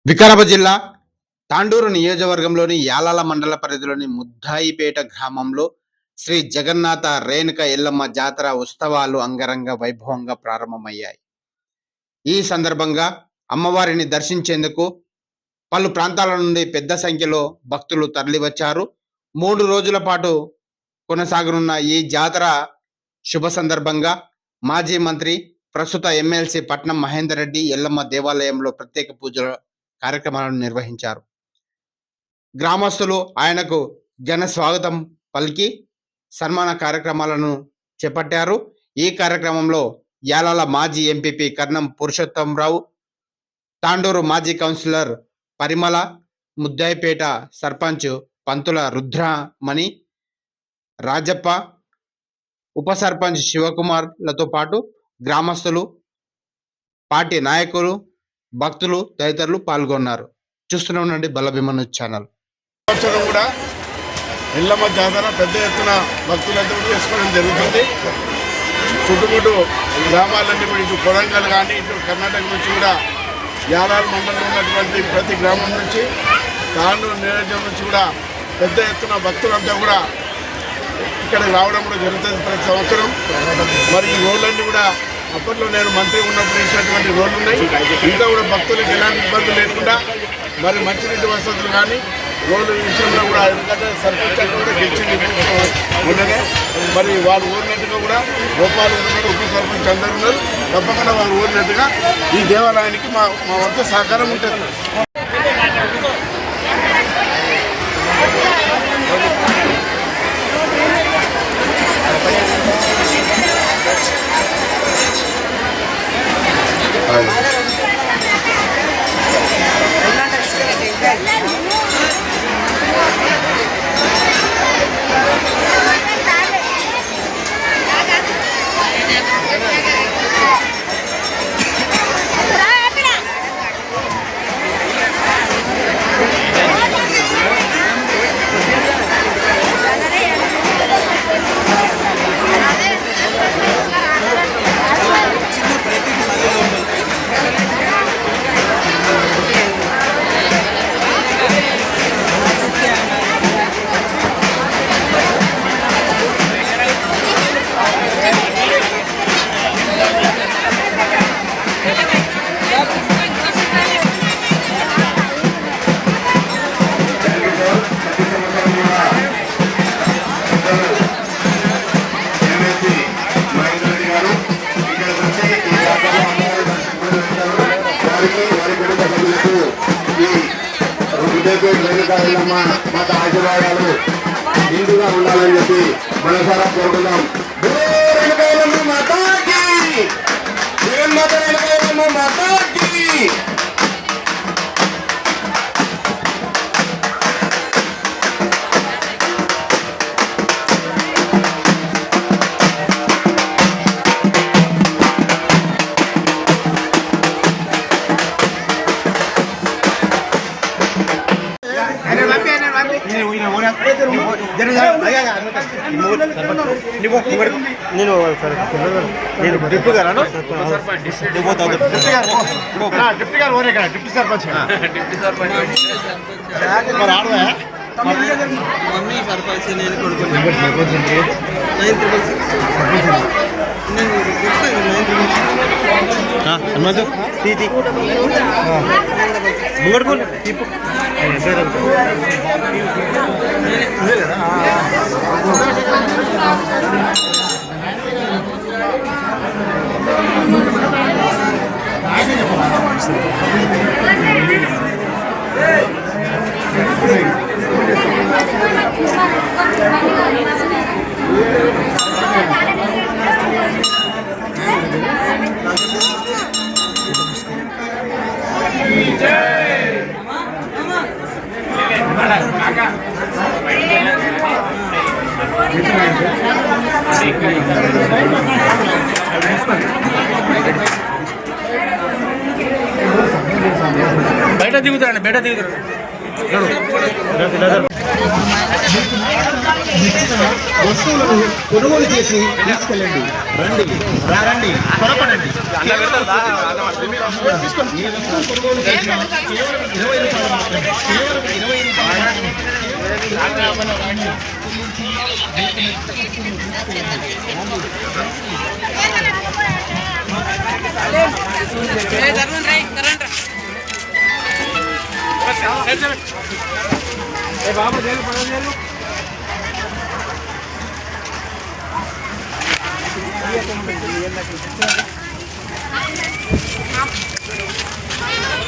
వికారాబాద్ జిల్లా తాండూరు నియోజకవర్గంలోని యాలాల మండల పరిధిలోని ముద్దాయిపేట గ్రామంలో శ్రీ జగన్నాథ రేణుక ఎల్లమ్మ జాతర ఉత్సవాలు అంగరంగ వైభవంగా ప్రారంభమయ్యాయి. ఈ సందర్భంగా అమ్మవారిని దర్శించేందుకు పలు ప్రాంతాల నుండి పెద్ద సంఖ్యలో భక్తులు తరలివచ్చారు. 3 రోజుల పాటు కొనసాగనున్న ఈ జాతర శుభ సందర్భంగా మాజీ మంత్రి, ప్రస్తుత ఎమ్మెల్సీ పట్నం మహేందర్ రెడ్డి ఎల్లమ్మ దేవాలయంలో ప్రత్యేక పూజల కార్యక్రమాలను నిర్వహించారు. గ్రామస్తులు ఆయనకు ఘన స్వాగతం పలికి సన్మాన కార్యక్రమాలను చేపట్టారు. ఈ కార్యక్రమంలో యాలాల మాజీ ఎంపీపీ కర్ణం పురుషోత్తంరావు, తాండూరు మాజీ కౌన్సిలర్ పరిమళ, ముద్దాయిపేట సర్పంచ్ పంతుల రుద్రమణి, రాజప్ప, ఉప సర్పంచ్ శివకుమార్లతో పాటు గ్రామస్తులు, పార్టీ నాయకులు, భక్తులు తదితరులు పాల్గొన్నారు. చూస్తూనే ఉండండి బలభీమను ఛానల్. కూడా ఎల్లమ్మ జాతర పెద్ద ఎత్తున భక్తులతో చేసుకోవడం జరుగుతుంది. చుట్టుముట్టు గ్రామాలన్నీ కూడా ఇటు కొడంగల్ కానీ ఇటు కర్ణాటక నుంచి కూడా యాలాల మండలంలో ఉన్నటువంటి ప్రతి గ్రామం నుంచి తాండూరు నియోజకవర్గం నుంచి కూడా పెద్ద ఎత్తున భక్తులంతా కూడా ఇక్కడికి రావడం కూడా జరుగుతుంది ప్రతి సంవత్సరం. మరి ఈ రోడ్లన్నీ కూడా అప్పట్లో నేను మంత్రి ఉన్నప్పుడు వేసినటువంటి రోడ్లు ఉన్నాయి. ఇంకా కూడా భక్తులకు ఎలాంటి ఇబ్బందులు లేకుండా మరి మంచినీటి వసతులు కానీ రోడ్ల విషయంలో కూడా ఎందుకంటే సర్పంచ్ కూడా గెలిచింది ఉండనే మరి వాళ్ళు ఊరినట్టుగా కూడా గోపాలు ఉన్నాడు, ఉప సర్పంచ్ అందరు ఉన్నారు. తప్పకుండా వాళ్ళు ఊరినట్టుగా ఈ దేవాలయానికి మా వద్ద సహకారం ఉంటుంది. మాకు ఆశీర్వాదాలు నిండుగా ఉండాలని చెప్పి మనసారా కోరుకుందాం. మాతాకి జగన్మాత రేణుకాయలమ్మ మాతాకి. నేను డిప్యూటీ గారు డిప్యూటీ గారు ఓనే కదా డిప్యూటీ సర్పంచ్ మరి ఆడదా మమ్మీ సర్పంచ్ నేను కొడుకున్నాను. బయట దిగుతారండి, బయట దిగుతారు. వస్తువులను కొనుగోలు చేసి తీసుకెళ్ళండి. రండి రండి త్వరపడండి. ఏ వస్తువు కొనుగోలు చేసినా కేవలం 20 రూపాయలు మాత్రమే. కేవలం 20 రూపాయలు మాత్రమే.